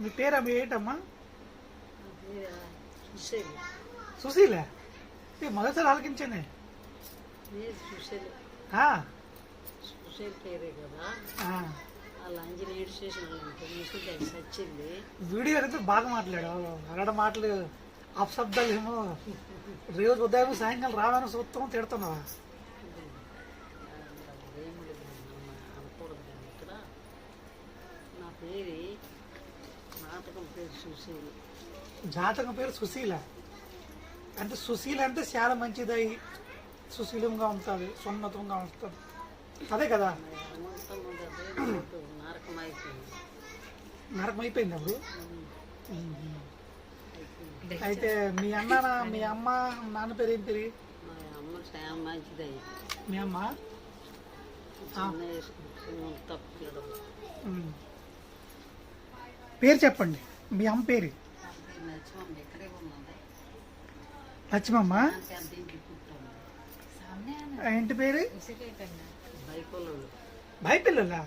మీ పేరు ఏంటమ్మా? సుశీల్. సుశీల మొదటిసారి ఆలకించానే. సుశీల్ సుశీల్ పేరే కదా. వాళ్ళ ఆంజనేయుడు స్టేషన్ ముసలి సచ్చింది. వీడియో అయితే బాగా మాట్లాడావు. అక్కడ మాటలు అపశబ్దాలు ఏమో రోజు ఉదయం సాయంకాలం రావాలని చూస్తాం తిడుతున్నావా? అనకూడదు కానీ ఇక్కడ నా పేరు నాటకం పేరు సుశీల్. జాతకం పేరు సుశీల. అంటే సుశీల అంటే చాలా మంచిదై సుశీలంగా ఉంటుంది, సున్నతంగా ఉంటుంది, అదే కదా. నరకం అయిపోయింది. నరకం అయిపోయింది అప్పుడు. అయితే మీ అమ్మ నాన్న పేరు ఏం పేరు? మా అమ్మ చాలా మంచిది. మీ అమ్మ తప్పడం పేరు చెప్పండి. మీ అమ్మ పేరు ఎక్కడే ఉన్నది. లక్ష్మమ్మ. ఇంటి పేరు భయపల్లుడు. భయపిల్లలా?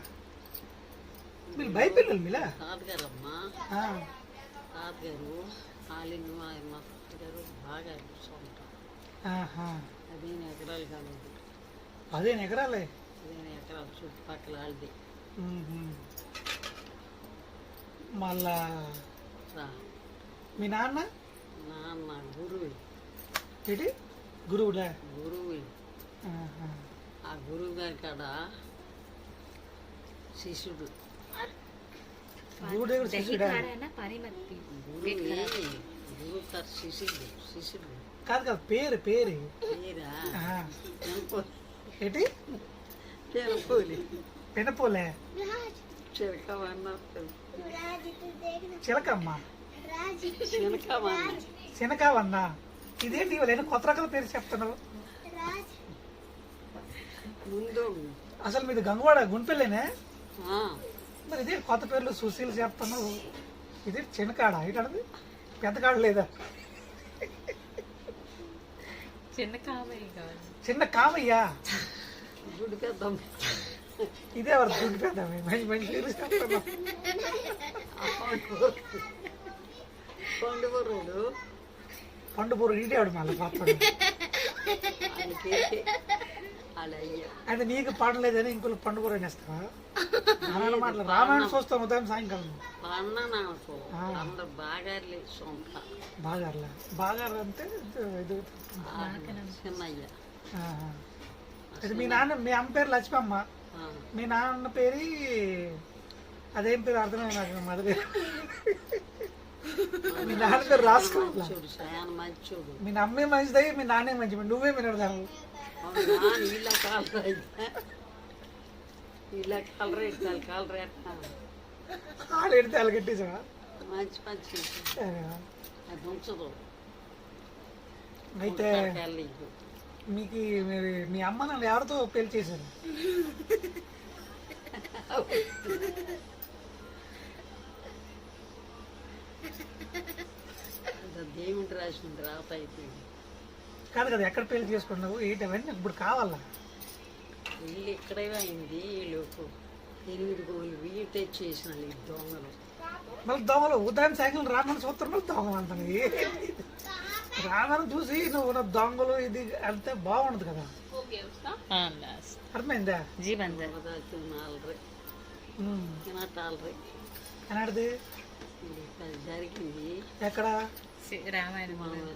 మీరు భయపిల్లలు మీలా? తాతగారమ్మా, తాతగారు ఆలింగ్ మా తాతగారు బాగా చూసుకుంటాం. 15 ఎకరాలు కాలేదు. 15 ఎకరాలే? 15 ఎకరాలు చుట్టుపక్కల వాళ్ళది. మళ్ళా మీ నాన్న? నాన్న గురువు. ఏంటి గురువులే? గురువు. ఆ గురువు గారి కాడ శిష్యుడు. గురువు శిష్యుడా? గురువు గారు శిష్యుడు కాదు కాదు, పేరు పేరు పేరా ఏంటి? పెనపోలి. పెనపోలే? చిలకవన్న. చిలకమ్మ. చిలకవన్న. శనకావన్నా? ఇదేంటి ఇవ్వలేను కొత్త రకాల పేరు చెప్తున్నావు. ముందు అసలు మీది గంగవాడ గుంపెళ్ళేనే? ఆ, మరి ఇదే కొత్త పేర్లు సుశీల్ చెప్తున్నావు. ఇది చిన్నకాడ ఇటది పెద్దకాడ లేదా? చిన్న కామయ్యా? గుడి పెద్దాం. ఇదే ఎవరు గుడి పెద్దామే? మంచి మంచి పేరు చెప్తున్నావు. పండుగరుడు. పండుపూరు ఇటేవాడు మళ్ళీ పాపడు. అయితే నీకు పాడలేదని ఇంకొక పండుగ అనేస్తావా? మాటలు రామాయణం చూస్తాం ఉదయం సాయంకాలం. బాగార్లా? బాగారు అంటే చిన్నయ్య. అది మీ నాన్న. మీ అమ్మ పేరు లక్ష్మమ్మ. మీ నాన్న పేరు అదేం పేరు అర్థమే నాకు. మద పేరు మీ నాన్న పేరు రాసుకోవాలి. మీ నమ్మే మంచిదై మీ నాన్నే మంచి. నువ్వే వినడదాను. ఇలా కాలరే ఆడు ఎడితే వాళ్ళు కట్టేసావా? మంచి మంచి అది ఉంచదు. అయితే మీకు మీ అమ్మ నన్ను ఎవరితో పెళ్లి చేశారు? దేవుడు రాసిన రాత అయిపోయింది. కాదు కదా, ఎక్కడ పెళ్లి చేసుకున్నావు ఏంటి అవన్నీ ఇప్పుడు కావాలా? ఇల్లు ఇక్కడే అయింది. వీళ్ళు 8 గోళ్ళు బియ్యం తెచ్చేసిన దొంగలు. మళ్ళీ దొంగలు ఉదయం సాయంకాలం రామని చూస్తున్నావు దొంగలు అంటున్నాయి. రామని చూసి నువ్వు నా దొంగలు ఇది అంతే బాగుండదు కదా. అర్థమైందా? అన్నాడు జరిగింది. ఎక్కడ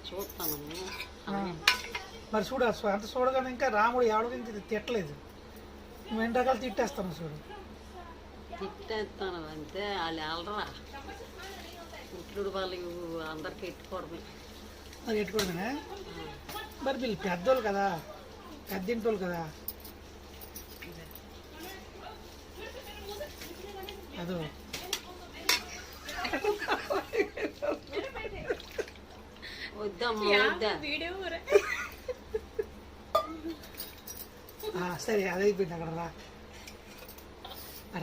చూస్తాము. మరి చూడ అంత చూడగానే ఇంకా రాముడు ఎవడో తిట్టలేదు. నువ్వు 2 రకాలు తిట్టేస్తాను చూడు. తిట్టేస్తాను అంటే వాళ్ళు వెళ్ళరా. ఇట్లు వాళ్ళు అందరికి ఎట్టుకోవడమే. అది ఎట్టుకోవడమే. మరి వీళ్ళు పెద్దోళ్ళు కదా, పెద్దింటోళ్ళు కదా. అదో సరే అదైపోయింది. అక్కడ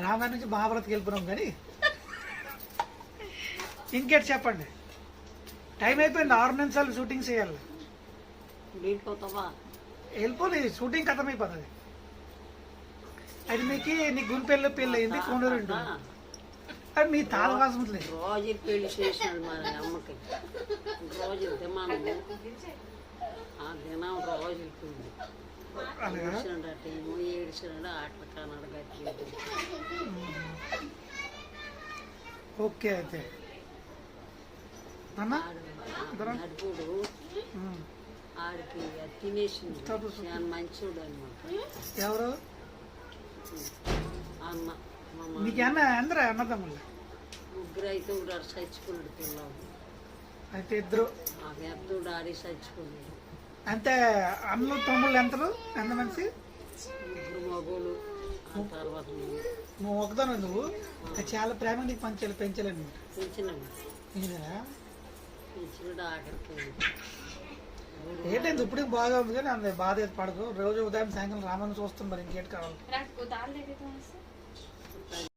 రామాయణ నుంచి మహాభారత్కి వెళ్ళిపోయినాం కానీ ఇంకేటి చెప్పండి. టైం అయిపోయింది. 6 నిమిషాలు షూటింగ్ చేయాలి. వెళ్ళిపోలేదు, షూటింగ్ ఖతం అయిపోతుంది. అది మీకు నీ గుంపెళ్ళ పెళ్ళి అయింది. కొండూరు అది మీ తాత వాసం లేదు. రోజు పెళ్లి చేసినాడు మా అమ్మకి. రోజు దిమానం ఆ దినం రోజు పెళ్లి అలాగా ఏడ్చినాడు. అటు ఏమో ఏడ్చినాడు. ఆటలు కానాడు గట్టి. ఓకే అయితే అన్న నడుపుడు ఉమ్. ఆడికి అది తినేసింది. చాలా మంచోడు అనమాట. ఎవరు అన్న మా అమ్మ నీకేమన్నా అందరూ అన్నదమ్ముళ్ళు? ముగ్గురు అయితే కూడా చచ్చిపోయాడు పిల్లలు. అయితే ఇద్దరు ఆ పెద్దోడు ఆడి చచ్చిపోయాడు. అంటే అన్నలు తమ్ముళ్ళు ఎంతలు ఎంత మనిషి? ముగ్గురు మగోళ్ళు. ఆ తర్వాత నేను నువ్వు ఒకదాను నువ్వు చాలా ప్రేమ నీకు పెంచలేను పెంచినాడు. నేనేనా? పెంచినాడు ఆఖరికి. ఏంటంటే ఇప్పుడు బాగా ఉంది కానీ అంత బాధ అయితే పడదు. రోజు ఉదయం సాయంత్రం రామని చూస్తాం, మరి ఇంకేంటి కావాలి?